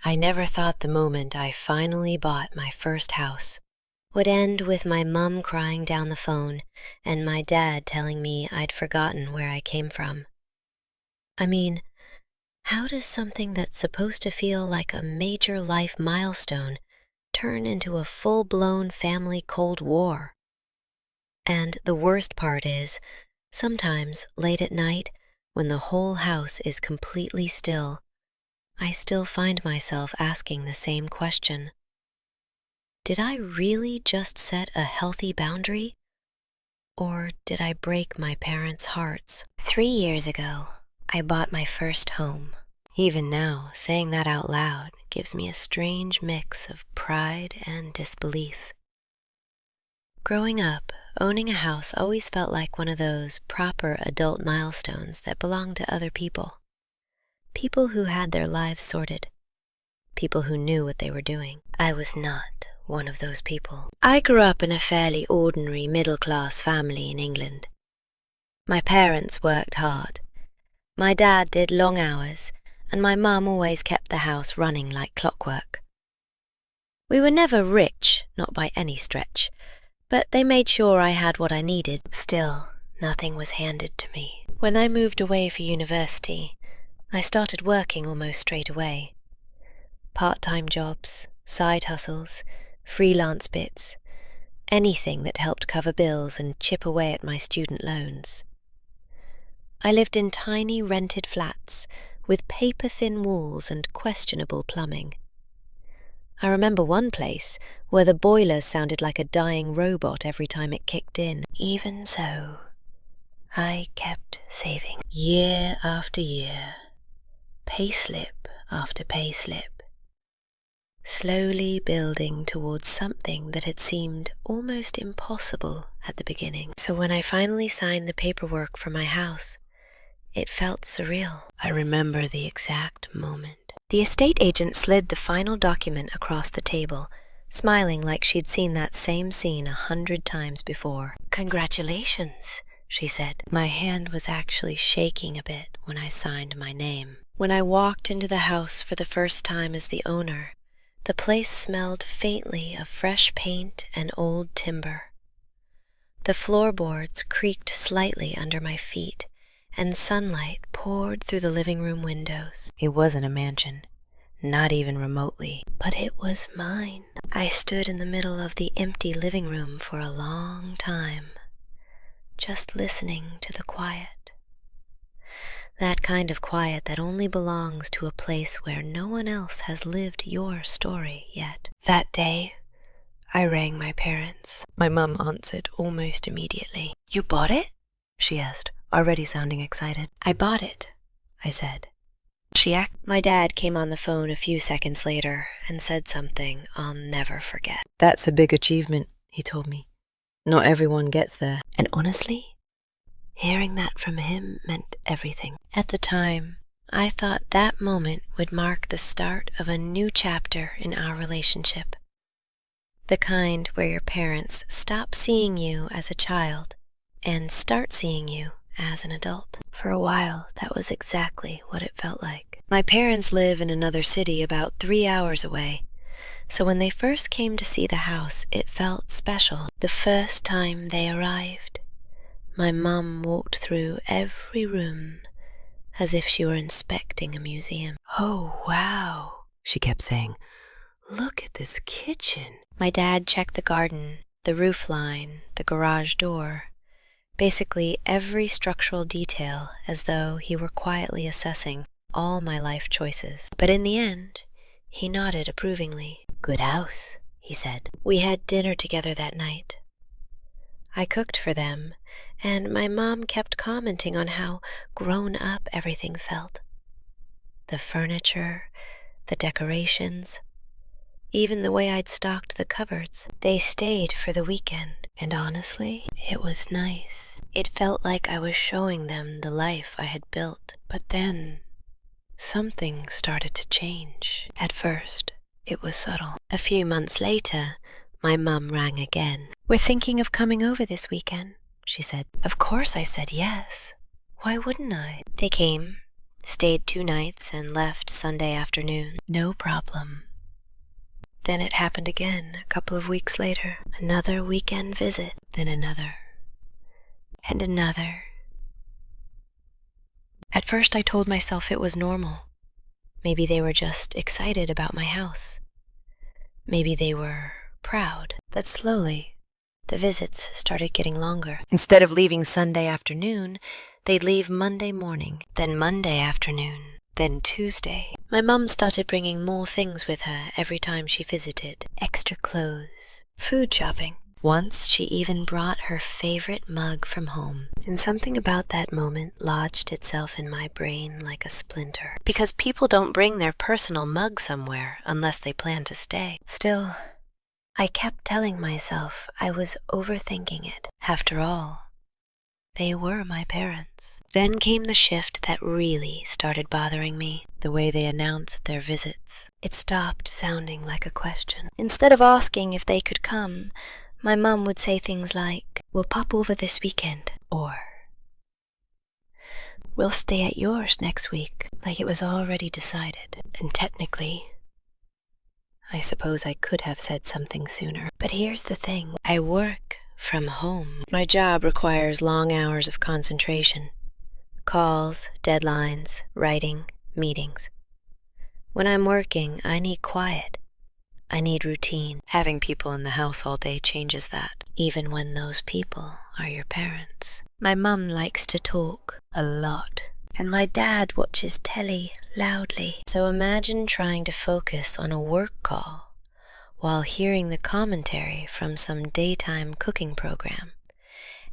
I never thought the moment I finally bought my first house would end with my mum crying down the phone and my dad telling me I'd forgotten where I came from. I mean, how does something that's supposed to feel like a major life milestone turn into a full-blown family Cold War? And the worst part is, sometimes late at night, when the whole house is completely still, I still find myself asking the same question. Did I really just set a healthy boundary? Or did I break my parents' hearts? 3 years ago, I bought my first home. Even now, saying that out loud gives me a strange mix of pride and disbelief. Growing up, owning a house always felt like one of those proper adult milestones that belonged to other people. People who had their lives sorted. People who knew what they were doing. I was not one of those people. I grew up in a fairly ordinary middle-class family in England. My parents worked hard. My dad did long hours, and my mum always kept the house running like clockwork. We were never rich, not by any stretch, but they made sure I had what I needed. Still, nothing was handed to me. When I moved away for university, I started working almost straight away. Part-time jobs, side hustles, freelance bits, anything that helped cover bills and chip away at my student loans. I lived in tiny rented flats with paper-thin walls and questionable plumbing. I remember one place where the boiler sounded like a dying robot every time it kicked in. Even so, I kept saving. Year after year, payslip after payslip, slowly building towards something that had seemed almost impossible at the beginning. So when I finally signed the paperwork for my house, it felt surreal. I remember the exact moment. The estate agent slid the final document across the table, smiling like she'd seen that same scene 100 times before. "Congratulations," she said. My hand was actually shaking a bit when I signed my name. When I walked into the house for the first time as the owner, the place smelled faintly of fresh paint and old timber. The floorboards creaked slightly under my feet, and sunlight poured through the living room windows. It wasn't a mansion, not even remotely, but it was mine. I stood in the middle of the empty living room for a long time, just listening to the quiet. That kind of quiet that only belongs to a place where no one else has lived your story yet. That day, I rang my parents. My mum answered almost immediately. "You bought it?" she asked, already sounding excited. "I bought it," I said. My dad came on the phone a few seconds later and said something I'll never forget. "That's a big achievement," he told me. "Not everyone gets there." And honestly, hearing that from him meant everything. At the time, I thought that moment would mark the start of a new chapter in our relationship. The kind where your parents stop seeing you as a child and start seeing you as an adult. For a while, that was exactly what it felt like. My parents live in another city about 3 hours away, so when they first came to see the house, it felt special. The first time they arrived, my mum walked through every room as if she were inspecting a museum. "Oh, wow," she kept saying. "Look at this kitchen." My dad checked the garden, the roof line, the garage door, basically every structural detail, as though he were quietly assessing all my life choices. But in the end, he nodded approvingly. "Good house," he said. We had dinner together that night. I cooked for them, and my mom kept commenting on how grown up everything felt. The furniture, the decorations, even the way I'd stocked the cupboards. They stayed for the weekend, and honestly, it was nice. It felt like I was showing them the life I had built. But then, something started to change. At first, it was subtle. A few months later, my mum rang again. "We're thinking of coming over this weekend," she said. Of course I said yes. Why wouldn't I? They came. Stayed 2 nights and left Sunday afternoon. No problem. Then it happened again a couple of weeks later. Another weekend visit, then another, and another. At first I told myself it was normal. Maybe they were just excited about my house. Maybe they were proud. But slowly, the visits started getting longer. Instead of leaving Sunday afternoon, they'd leave Monday morning, then Monday afternoon, then Tuesday. My mum started bringing more things with her every time she visited. Extra clothes, food shopping. Once she even brought her favorite mug from home. And something about that moment lodged itself in my brain like a splinter. Because people don't bring their personal mug somewhere unless they plan to stay. Still, I kept telling myself I was overthinking it. After all, they were my parents. Then came the shift that really started bothering me, the way they announced their visits. It stopped sounding like a question. Instead of asking if they could come, my mum would say things like, "We'll pop over this weekend," or "We'll stay at yours next week," like it was already decided. And technically, I suppose I could have said something sooner. But here's the thing. I work from home. My job requires long hours of concentration. Calls, deadlines, writing, meetings. When I'm working, I need quiet. I need routine. Having people in the house all day changes that, even when those people are your parents. My mum likes to talk a lot, and my dad watches telly loudly. So imagine trying to focus on a work call while hearing the commentary from some daytime cooking program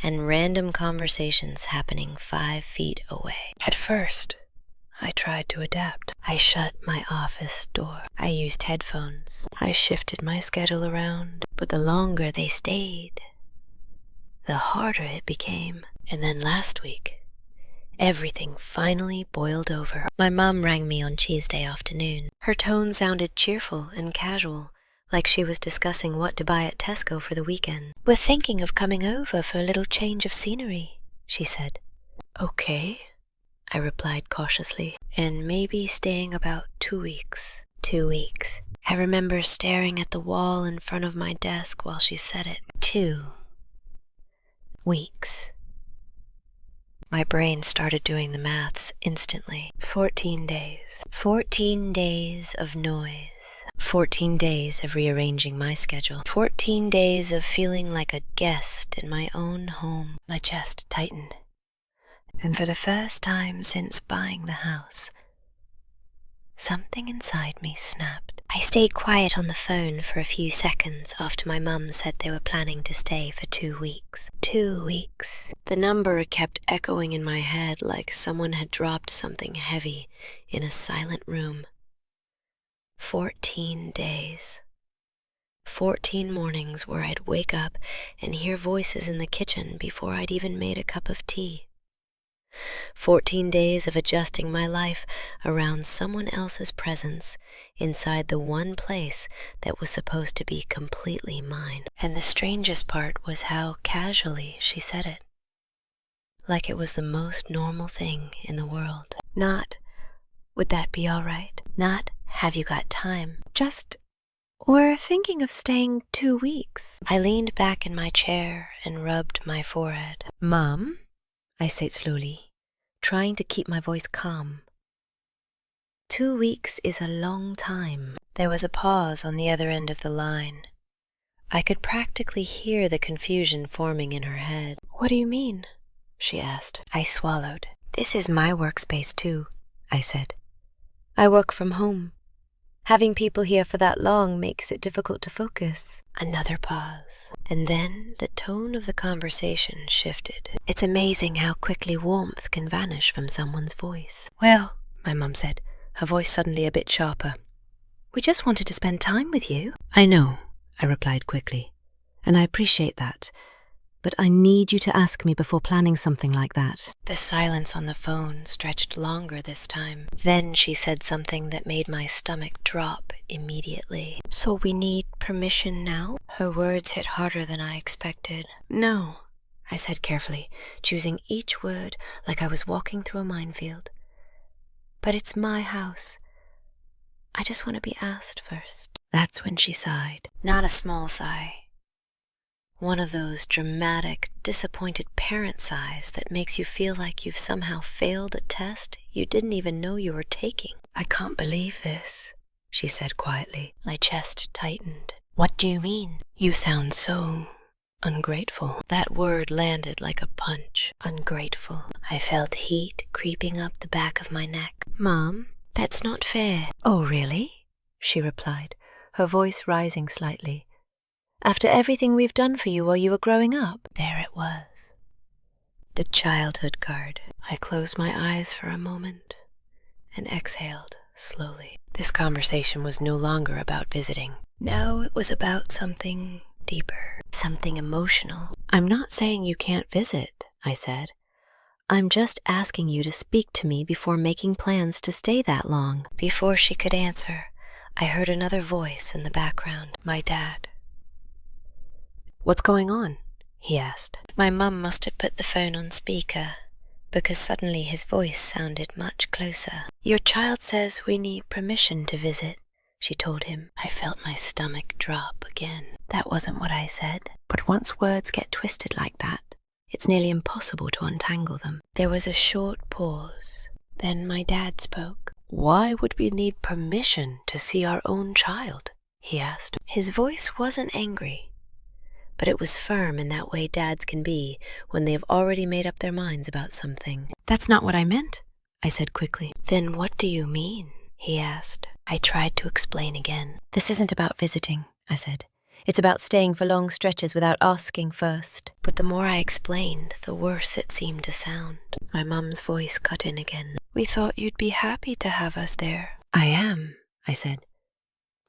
and random conversations happening 5 feet away. At first, I tried to adapt. I shut my office door. I used headphones. I shifted my schedule around. But the longer they stayed, the harder it became. And then last week, everything finally boiled over. My mom rang me on Tuesday afternoon. Her tone sounded cheerful and casual, like she was discussing what to buy at Tesco for the weekend. "We're thinking of coming over for a little change of scenery," she said. "Okay," I replied cautiously, "and maybe staying about 2 weeks. 2 weeks. I remember staring at the wall in front of my desk while she said it. 2 weeks. My brain started doing the maths instantly. 14 days. 14 days of noise. 14 days of rearranging my schedule. 14 days of feeling like a guest in my own home. My chest tightened. And for the first time since buying the house, something inside me snapped. I stayed quiet on the phone for a few seconds after my mum said they were planning to stay for 2 weeks. 2 weeks. The number kept echoing in my head like someone had dropped something heavy in a silent room. 14 days. 14 mornings where I'd wake up and hear voices in the kitchen before I'd even made a cup of tea. 14 days of adjusting my life around someone else's presence inside the one place that was supposed to be completely mine. And the strangest part was how casually she said it. Like it was the most normal thing in the world. Not, "Would that be all right?" Not, "Have you got time?" Just, "We're thinking of staying 2 weeks." I leaned back in my chair and rubbed my forehead. "Mom?" I said slowly, trying to keep my voice calm. 2 weeks is a long time. There was a pause on the other end of the line. I could practically hear the confusion forming in her head. "What do you mean?" she asked. I swallowed. "This is my workspace too," I said. "I work from home. Having people here for that long makes it difficult to focus." Another pause. And then the tone of the conversation shifted. It's amazing how quickly warmth can vanish from someone's voice. "Well," my mum said, her voice suddenly a bit sharper, "we just wanted to spend time with you." "I know," I replied quickly, "and I appreciate that. But I need you to ask me before planning something like that." The silence on the phone stretched longer this time. Then she said something that made my stomach drop immediately. "So we need permission now?" Her words hit harder than I expected. "No," I said carefully, choosing each word like I was walking through a minefield. But it's my house. I just want to be asked first. That's when she sighed. Not a small sigh. One of those dramatic, disappointed parent sighs that makes you feel like you've somehow failed a test you didn't even know you were taking. I can't believe this, she said quietly. My chest tightened. What do you mean? You sound so ungrateful. That word landed like a punch. Ungrateful. I felt heat creeping up the back of my neck. Mom, that's not fair. Oh, really? She replied, her voice rising slightly. After everything we've done for you while you were growing up? There it was. The childhood card. I closed my eyes for a moment and exhaled slowly. This conversation was no longer about visiting. No, it was about something deeper, something emotional. I'm not saying you can't visit, I said. I'm just asking you to speak to me before making plans to stay that long. Before she could answer, I heard another voice in the background. My dad. What's going on? He asked. My mum must have put the phone on speaker, because suddenly his voice sounded much closer. Your child says we need permission to visit, she told him. I felt my stomach drop again. That wasn't what I said. But once words get twisted like that, it's nearly impossible to untangle them. There was a short pause. Then my dad spoke. Why would we need permission to see our own child? He asked. His voice wasn't angry, but it was firm in that way dads can be when they have already made up their minds about something. That's not what I meant, I said quickly. Then what do you mean? He asked. I tried to explain again. This isn't about visiting, I said. It's about staying for long stretches without asking first. But the more I explained, the worse it seemed to sound. My mum's voice cut in again. We thought you'd be happy to have us there. I am, I said.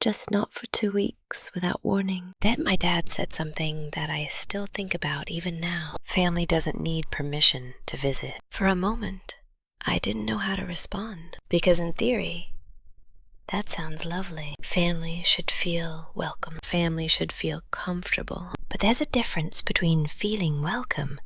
Just not for 2 weeks without warning. Then my dad said something that I still think about even now. Family doesn't need permission to visit. For a moment, I didn't know how to respond. Because in theory, that sounds lovely. Family should feel welcome. Family should feel comfortable. But there's a difference between feeling welcome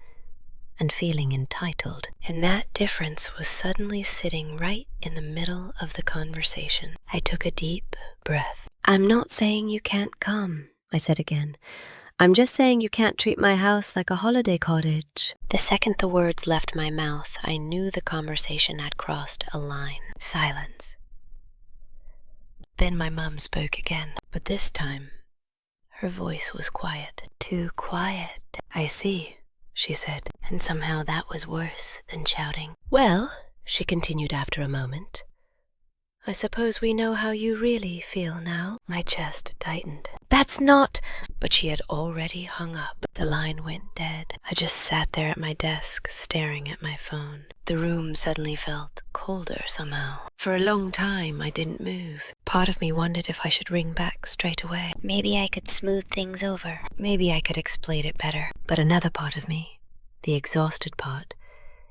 and feeling entitled. And that difference was suddenly sitting right in the middle of the conversation. I took a deep breath. I'm not saying you can't come, I said again. I'm just saying you can't treat my house like a holiday cottage. The second the words left my mouth, I knew the conversation had crossed a line. Silence. Then my mum spoke again, but this time, her voice was quiet. Too quiet. I see, she said, and somehow that was worse than shouting. Well, she continued after a moment, I suppose we know how you really feel now. My chest tightened. That's not... But she had already hung up. The line went dead. I just sat there at my desk, staring at my phone. The room suddenly felt colder somehow. For a long time, I didn't move. Part of me wondered if I should ring back straight away. Maybe I could smooth things over. Maybe I could explain it better. But another part of me, the exhausted part,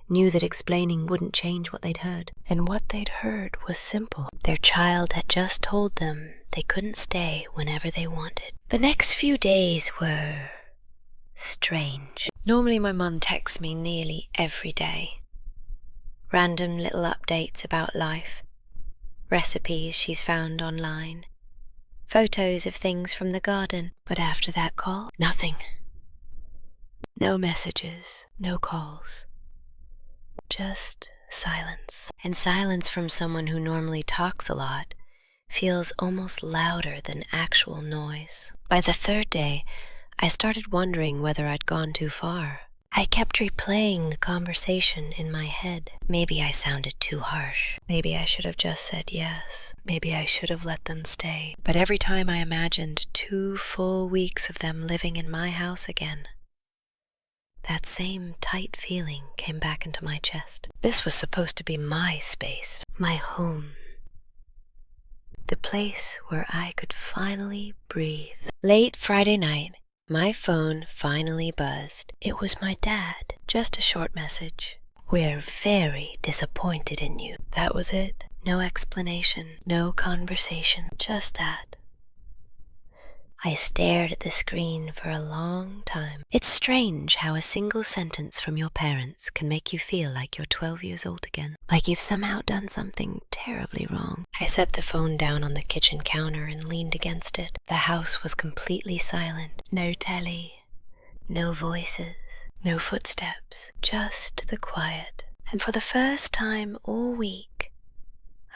knew that explaining wouldn't change what they'd heard. And what they'd heard was simple. Their child had just told them they couldn't stay whenever they wanted. The next few days were strange. Normally my mum texts me nearly every day. Random little updates about life, recipes she's found online, photos of things from the garden. But after that call, nothing. No messages, no calls. Just silence. And silence from someone who normally talks a lot feels almost louder than actual noise. By the third day, I started wondering whether I'd gone too far. I kept replaying the conversation in my head. Maybe I sounded too harsh. Maybe I should have just said yes. Maybe I should have let them stay. But every time I imagined 2 full weeks of them living in my house again, that same tight feeling came back into my chest. This was supposed to be my space, my home. The place where I could finally breathe. Late Friday night, my phone finally buzzed. It was my dad. Just a short message. We're very disappointed in you. That was it. No explanation, no conversation, just that. I stared at the screen for a long time. It's strange how a single sentence from your parents can make you feel like you're 12 years old again, like you've somehow done something terribly wrong. I set the phone down on the kitchen counter and leaned against it. The house was completely silent. No telly, no voices, no footsteps, just the quiet. And for the first time all week,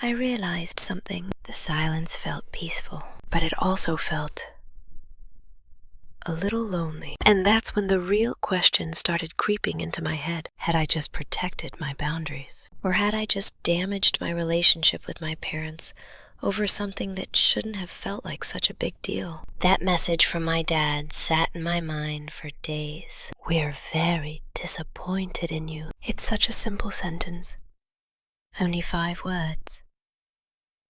I realized something. The silence felt peaceful, but it also felt a little lonely. And that's when the real question started creeping into my head. Had I just protected my boundaries? Or had I just damaged my relationship with my parents over something that shouldn't have felt like such a big deal? That message from my dad sat in my mind for days. "We're very disappointed in you." It's such a simple sentence. Only 5 words.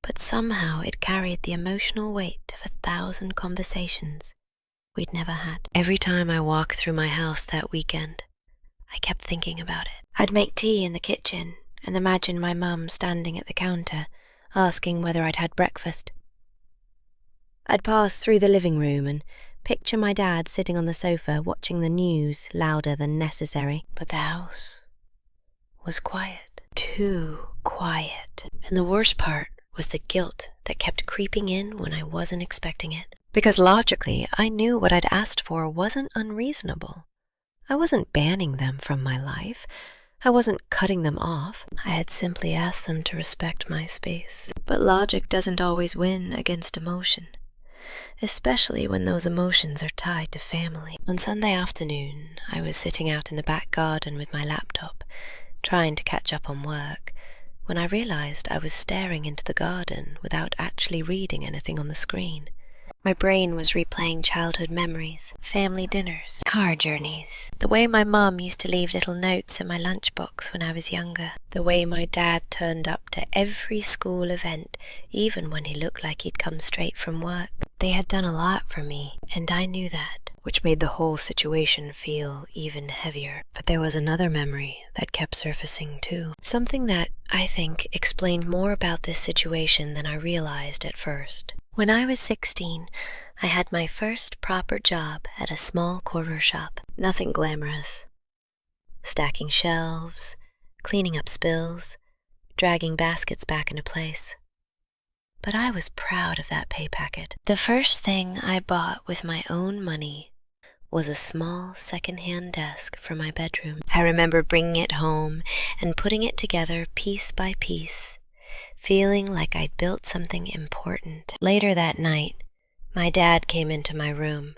But somehow it carried the emotional weight of 1,000 conversations we'd never had. Every time I walked through my house that weekend, I kept thinking about it. I'd make tea in the kitchen and imagine my mum standing at the counter, asking whether I'd had breakfast. I'd pass through the living room and picture my dad sitting on the sofa watching the news louder than necessary. But the house was quiet. Too quiet. And the worst part was the guilt that kept creeping in when I wasn't expecting it. Because logically, I knew what I'd asked for wasn't unreasonable. I wasn't banning them from my life. I wasn't cutting them off. I had simply asked them to respect my space. But logic doesn't always win against emotion, especially when those emotions are tied to family. On Sunday afternoon, I was sitting out in the back garden with my laptop, trying to catch up on work, when I realized I was staring into the garden without actually reading anything on the screen. My brain was replaying childhood memories, family dinners, car journeys, the way my mum used to leave little notes in my lunchbox when I was younger, the way my dad turned up to every school event, even when he looked like he'd come straight from work. They had done a lot for me, and I knew that, which made the whole situation feel even heavier. But there was another memory that kept surfacing too, something that, I think, explained more about this situation than I realized at first. When I was 16, I had my first proper job at a small corner shop. Nothing glamorous. Stacking shelves, cleaning up spills, dragging baskets back into place. But I was proud of that pay packet. The first thing I bought with my own money was a small second-hand desk for my bedroom. I remember bringing it home and putting it together piece by piece, feeling like I'd built something important. Later that night, my dad came into my room,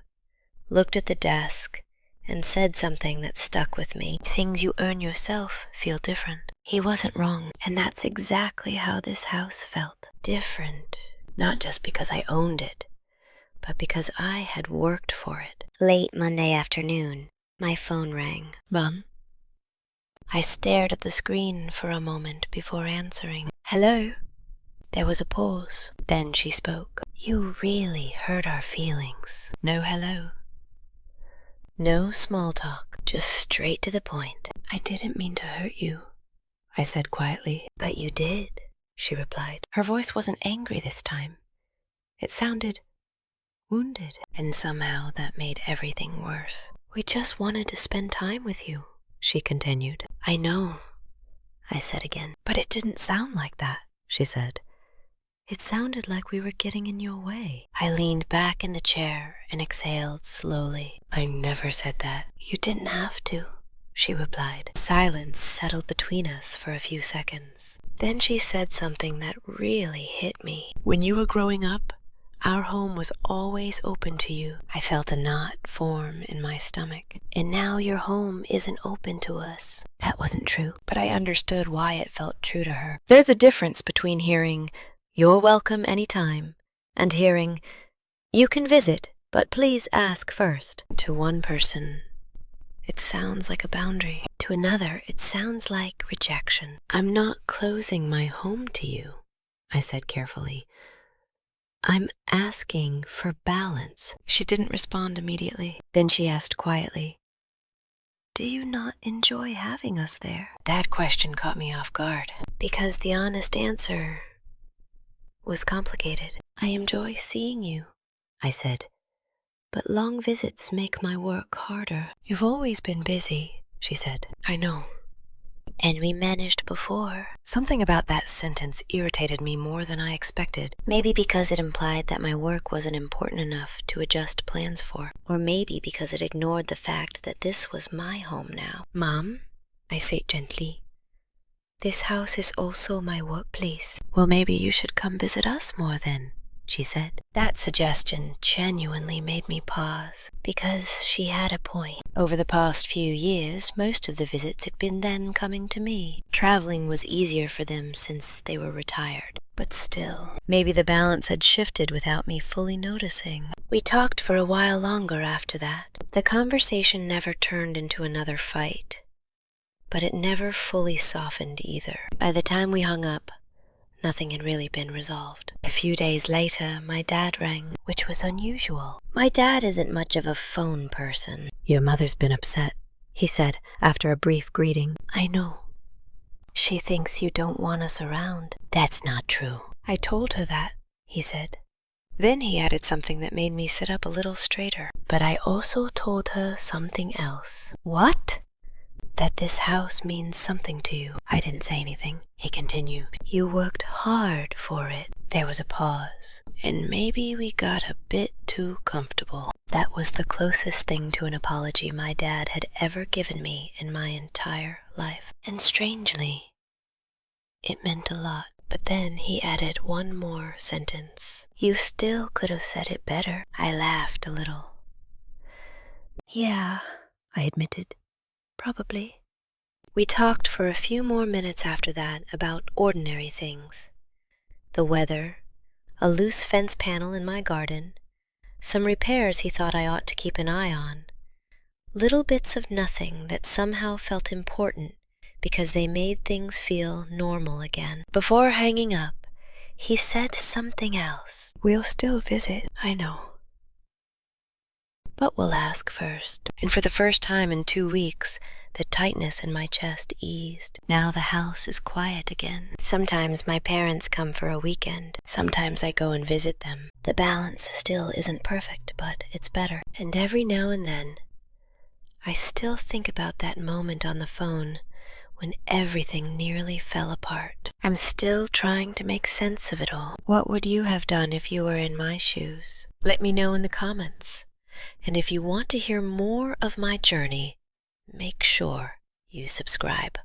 looked at the desk, and said something that stuck with me. Things you earn yourself feel different. He wasn't wrong, and that's exactly how this house felt. Different, not just because I owned it, but because I had worked for it. Late Monday afternoon, my phone rang. "Mum?" I stared at the screen for a moment before answering. "Hello?" There was a pause. Then she spoke. "You really hurt our feelings." No hello. No small talk. Just straight to the point. "I didn't mean to hurt you," I said quietly. "But you did," she replied. Her voice wasn't angry this time. It sounded wounded. "And somehow that made everything worse." "We just wanted to spend time with you," she continued. "I know," I said again. "But it didn't sound like that," she said. "It sounded like we were getting in your way." I leaned back in the chair and exhaled slowly. "I never said that." "You didn't have to," she replied. Silence settled between us for a few seconds. Then she said something that really hit me. "When you were growing up, our home was always open to you." I felt a knot form in my stomach. "And now your home isn't open to us." That wasn't true, but I understood why it felt true to her. There's a difference between hearing, "You're welcome anytime," and hearing, "You can visit, but please ask first." To one person, it sounds like a boundary. To another, it sounds like rejection. "I'm not closing my home to you," I said carefully. "I'm asking for balance." She didn't respond immediately. Then she asked quietly, "Do you not enjoy having us there?" That question caught me off guard, because the honest answer was complicated. "I enjoy seeing you," I said, but long visits make my work harder. You've always been busy, she said. I know. And we managed before. Something about that sentence irritated me more than I expected. Maybe because it implied that my work wasn't important enough to adjust plans for. Or maybe because it ignored the fact that this was my home now. Mom, I say gently, this house is also my workplace. Well, maybe you should come visit us more then, she said. That suggestion genuinely made me pause, because she had a point. Over the past few years, most of the visits had been then coming to me. Traveling was easier for them since they were retired. But still, maybe the balance had shifted without me fully noticing. We talked for a while longer after that. The conversation never turned into another fight, but it never fully softened either. By the time we hung up, nothing had really been resolved. A few days later, my dad rang, which was unusual. My dad isn't much of a phone person. Your mother's been upset, he said after a brief greeting. I know. She thinks you don't want us around. That's not true. I told her that, he said. Then he added something that made me sit up a little straighter. But I also told her something else. What? That this house means something to you. I didn't say anything, he continued. You worked hard for it. There was a pause, and maybe we got a bit too comfortable. That was the closest thing to an apology my dad had ever given me in my entire life. And strangely, it meant a lot. But then he added one more sentence. You still could have said it better. I laughed a little. Yeah, I admitted. Probably. We talked for a few more minutes after that about ordinary things. The weather, a loose fence panel in my garden, some repairs he thought I ought to keep an eye on. Little bits of nothing that somehow felt important because they made things feel normal again. Before hanging up, he said something else. We'll still visit, I know. But we'll ask first. And for the first time in 2 weeks, the tightness in my chest eased. Now the house is quiet again. Sometimes my parents come for a weekend. Sometimes I go and visit them. The balance still isn't perfect, but it's better. And every now and then, I still think about that moment on the phone when everything nearly fell apart. I'm still trying to make sense of it all. What would you have done if you were in my shoes? Let me know in the comments. And if you want to hear more of my journey, make sure you subscribe.